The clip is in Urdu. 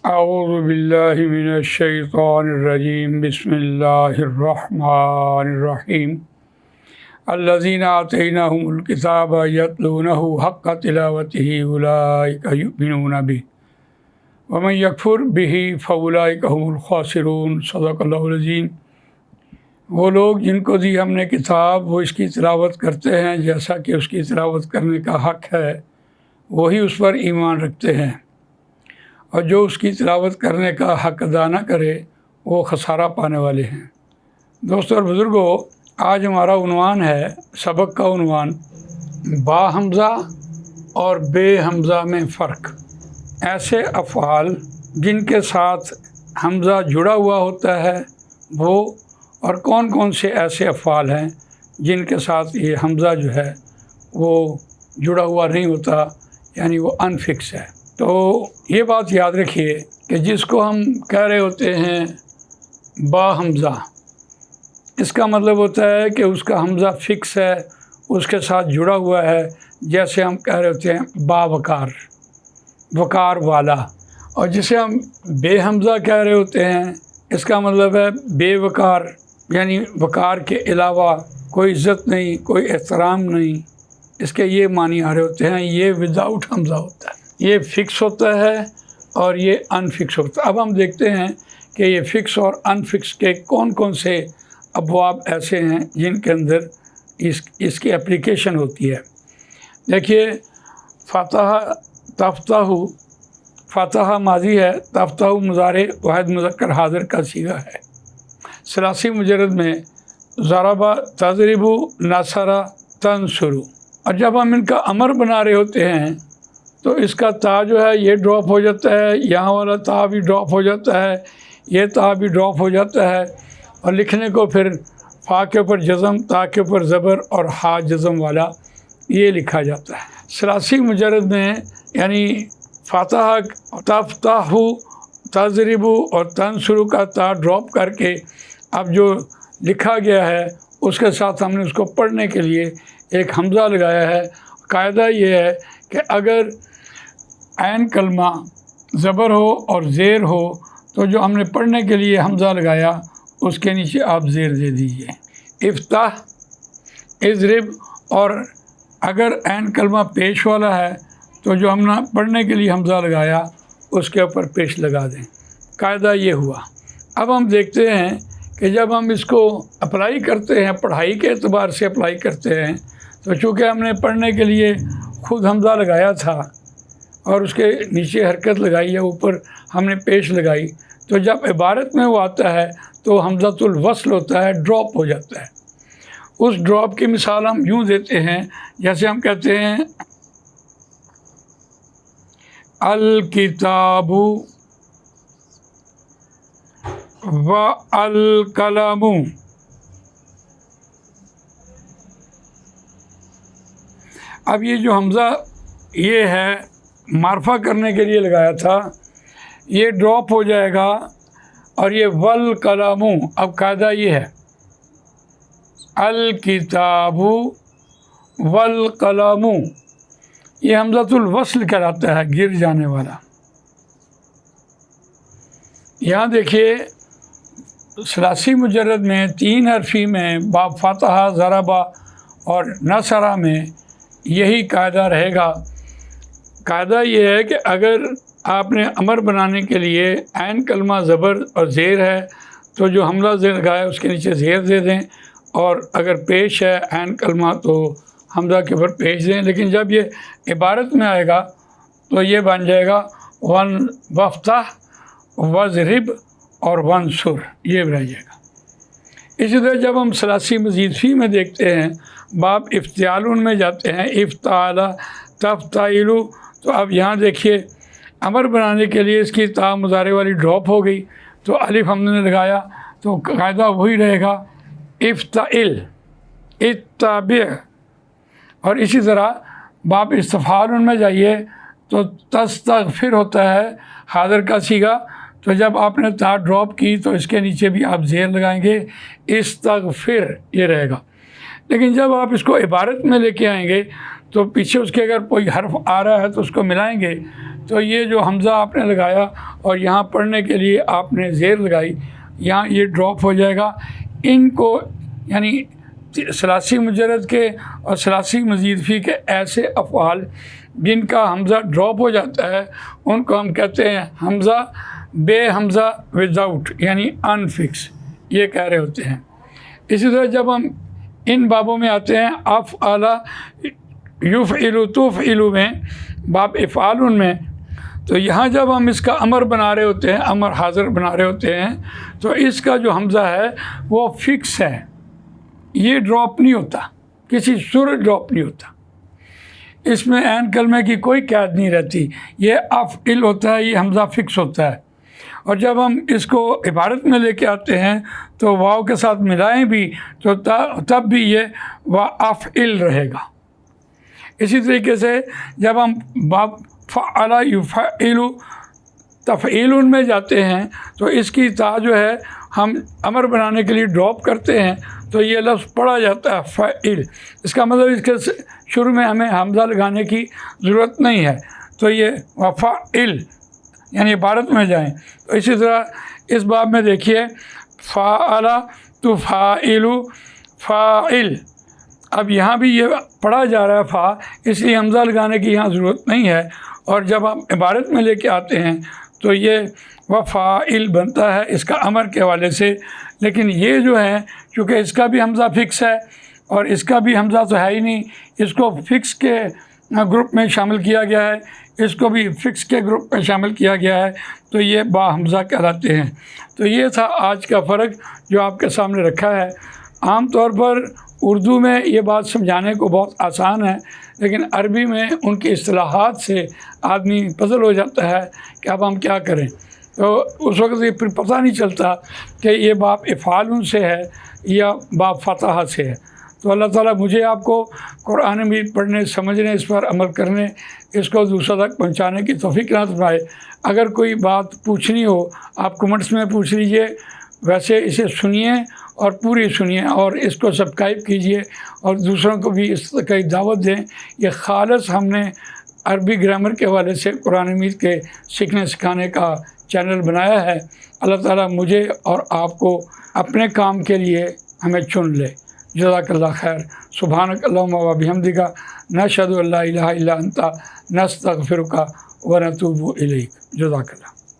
اعوذ باللہ من الشیطان الرجیم بسم اللہ الرحمن الرحیم الذین آتیناہم الکتاب یتلونہ حق تلاوتہ اولئک یؤمنون بہ ومن یکفر بہ فاولئک هم الخاسرون۔ صدق اللہ العظیم۔ وہ لوگ جن کو دی ہم نے کتاب وہ اس کی تلاوت کرتے ہیں جیسا کہ اس کی تلاوت کرنے کا حق ہے، وہی اس پر ایمان رکھتے ہیں، اور جو اس کی تلاوت کرنے کا حق ادا نہ کرے وہ خسارہ پانے والے ہیں۔ دوستو اور بزرگوں، آج ہمارا عنوان ہے، سبق کا عنوان، با حمزہ اور بے حمزہ میں فرق۔ ایسے افعال جن کے ساتھ حمزہ جڑا ہوا ہوتا ہے وہ، اور کون کون سے ایسے افعال ہیں جن کے ساتھ یہ حمزہ جو ہے وہ جڑا ہوا نہیں ہوتا، یعنی وہ انفکس ہے۔ تو یہ بات یاد رکھیے کہ جس کو ہم کہہ رہے ہوتے ہیں با حمزہ، اس کا مطلب ہوتا ہے کہ اس کا حمزہ فکس ہے، اس کے ساتھ جڑا ہوا ہے، جیسے ہم کہہ رہے ہوتے ہیں با وقار، وقار والا۔ اور جسے ہم بے حمزہ کہہ رہے ہوتے ہیں، اس کا مطلب ہے بے وقار، یعنی وقار کے علاوہ کوئی عزت نہیں، کوئی احترام نہیں، اس کے یہ معنی آ رہے ہوتے ہیں۔ یہ وداؤٹ حمزہ ہوتا ہے، یہ فکس ہوتا ہے اور یہ انفکس ہوتا ہے۔ اب ہم دیکھتے ہیں کہ یہ فکس اور انفکس کے کون کون سے ابواب ایسے ہیں جن کے اندر اس کی اپلیکیشن ہوتی ہے۔ دیکھیے، فتح تفتح، فتح ماضی ہے، تفتح مضارع واحد مذکر حاضر کا صیغہ ہے۔ ثلاثی مجرد میں ضرب، تضرب، نصر، تنصر۔ اور جب ہم ان کا امر بنا رہے ہوتے ہیں تو اس کا تا جو ہے یہ ڈراپ ہو جاتا ہے، یہاں والا تا بھی ڈراپ ہو جاتا ہے، یہ تا بھی ڈراپ ہو جاتا ہے، اور لکھنے کو پھر فا کے اوپر جزم، تا کے اوپر زبر اور ہا جزم والا یہ لکھا جاتا ہے۔ ثلاثی مجرد میں یعنی فتح، تفتح، تضرب اور تنصر کا تا ڈراپ کر کے اب جو لکھا گیا ہے اس کے ساتھ ہم نے اس کو پڑھنے کے لیے ایک حمزہ لگایا ہے۔ قاعدہ یہ ہے کہ اگر عین کلمہ زبر ہو اور زیر ہو تو جو ہم نے پڑھنے کے لیے حمزہ لگایا اس کے نیچے آپ زیر دے دیجئے، افتح، اضرب، اور اگر عین کلمہ پیش والا ہے تو جو ہم نے پڑھنے کے لیے حمزہ لگایا اس کے اوپر پیش لگا دیں۔ قاعدہ یہ ہوا۔ اب ہم دیکھتے ہیں کہ جب ہم اس کو اپلائی کرتے ہیں، پڑھائی کے اعتبار سے اپلائی کرتے ہیں، تو چونکہ ہم نے پڑھنے کے لیے خود حمزہ لگایا تھا اور اس کے نیچے حرکت لگائی ہے، اوپر ہم نے پیش لگائی، تو جب عبارت میں وہ آتا ہے تو حمزۃ الوصل ہوتا ہے، ڈراپ ہو جاتا ہے۔ اس ڈراپ کی مثال ہم یوں دیتے ہیں، جیسے ہم کہتے ہیں الکتاب و القلم۔ اب یہ جو حمزہ یہ ہے معرفہ کرنے کے لیے لگایا تھا، یہ ڈراپ ہو جائے گا، اور یہ والقلم، اب قاعدہ یہ ہے الکتاب والقلم، یہ حمزۃ الوصل کہلاتا ہے، گر جانے والا۔ یہاں دیکھیے ثلاثی مجرد میں تین حرفی میں با فتح، ضربہ اور نصرہ میں یہی قاعدہ رہے گا۔ قاعدہ یہ ہے کہ اگر آپ نے امر بنانے کے لیے عین کلمہ زبر اور زیر ہے تو جو حمزہ زیر لگایا اس کے نیچے زیر دے دیں، اور اگر پیش ہے عین کلمہ تو حمزہ کے اوپر پیش دیں۔ لیکن جب یہ عبارت میں آئے گا تو یہ بن جائے گا ون وفتح، وضرب اور ونصر، یہ رہ جائے گا۔ اسی طرح جب ہم ثلاثی مزید فی میں دیکھتے ہیں، باب افتعال میں جاتے ہیں، افتعال، تفتعل، تو اب یہاں دیکھیے امر بنانے کے لیے اس کی تا مضارع والی ڈراپ ہو گئی تو الف ہم نے لگایا، تو قاعدہ وہی رہے گا افتعل، اتبع۔ اور اسی طرح باب استفعال میں جائیے تو تستغفر ہوتا ہے، حاضر کا صیغہ، تو جب آپ نے تا ڈراپ کی تو اس کے نیچے بھی آپ زیر لگائیں گے، استغفر، یہ رہے گا۔ لیکن جب آپ اس کو عبارت میں لے کے آئیں گے تو پیچھے اس کے اگر کوئی حرف آ رہا ہے تو اس کو ملائیں گے، تو یہ جو حمزہ آپ نے لگایا اور یہاں پڑھنے کے لیے آپ نے زیر لگائی، یہاں یہ ڈراپ ہو جائے گا۔ ان کو یعنی ثلاثی مجرد کے اور ثلاثی مزید فی کے ایسے افعال جن کا حمزہ ڈراپ ہو جاتا ہے ان کو ہم کہتے ہیں حمزہ بے حمزہ وداؤٹ، یعنی ان فکس، یہ کہہ رہے ہوتے ہیں۔ اسی طرح جب ہم ان بابوں میں آتے ہیں افعل یفعل تفعل میں، باب افعال میں، تو یہاں جب ہم اس کا امر بنا رہے ہوتے ہیں، امر حاضر بنا رہے ہوتے ہیں، تو اس کا جو حمزہ ہے وہ فکس ہے، یہ ڈراپ نہیں ہوتا، کسی صورت ڈراپ نہیں ہوتا، اس میں عین کلمے کی کوئی قید نہیں رہتی، یہ افعل ہوتا ہے، یہ حمزہ فکس ہوتا ہے۔ اور جب ہم اس کو عبارت میں لے کے آتے ہیں تو واو کے ساتھ ملائیں بھی تو تب بھی یہ وافعل رہے گا۔ اسی طریقے سے جب ہم باب فعل یفعل تفعیل میں جاتے ہیں تو اس کی تا جو ہے ہم امر بنانے کے لیے ڈراپ کرتے ہیں تو یہ لفظ پڑھا جاتا ہے فعل، اس کا مطلب اس کے شروع میں ہمیں حمزہ لگانے کی ضرورت نہیں ہے، تو یہ وفعل یعنی عبارت میں جائیں۔ تو اسی طرح اس باب میں دیکھیے فعل تفعل فاعل، اب یہاں بھی یہ پڑھا جا رہا ہے فا، اس لیے حمزہ لگانے کی یہاں ضرورت نہیں ہے، اور جب ہم عبارت میں لے کے آتے ہیں تو یہ وفاعل بنتا ہے اس کا امر کے حوالے سے۔ لیکن یہ جو ہے چونکہ اس کا بھی حمزہ فکس ہے اور اس کا بھی حمزہ تو ہے ہی نہیں، اس کو فکس کے گروپ میں شامل کیا گیا ہے، اس کو بھی فکس کے گروپ میں شامل کیا گیا ہے، تو یہ با حمزہ کہلاتے ہیں۔ تو یہ تھا آج کا فرق جو آپ کے سامنے رکھا ہے۔ عام طور پر اردو میں یہ بات سمجھانے کو بہت آسان ہے، لیکن عربی میں ان کی اصطلاحات سے آدمی پزل ہو جاتا ہے کہ اب ہم کیا کریں، تو اس وقت یہ پھر پتہ نہیں چلتا کہ یہ باب افعال سے ہے یا باب فتح سے ہے۔ تو اللہ تعالیٰ مجھے آپ کو قرآن مجید پڑھنے، سمجھنے، اس پر عمل کرنے، اس کو دوسروں تک پہنچانے کی توفیق عطا فرمائے۔ اگر کوئی بات پوچھنی ہو آپ کمنٹس میں پوچھ لیجئے، ویسے اسے سنیے اور پوری سنیے اور اس کو سبسکرائب کیجئے اور دوسروں کو بھی اس کی دعوت دیں۔ یہ خالص ہم نے عربی گرامر کے حوالے سے قرآن مجید کے سیکھنے سکھانے کا چینل بنایا ہے۔ اللہ تعالیٰ مجھے اور آپ کو اپنے کام کے لیے ہمیں چن لے۔ جزاک اللہ خیر۔ سبحانک اللہم و بحمدک، نشہد ان لا الہ الا انت، نستغفرک و نتوب الیک۔ جزاک اللہ۔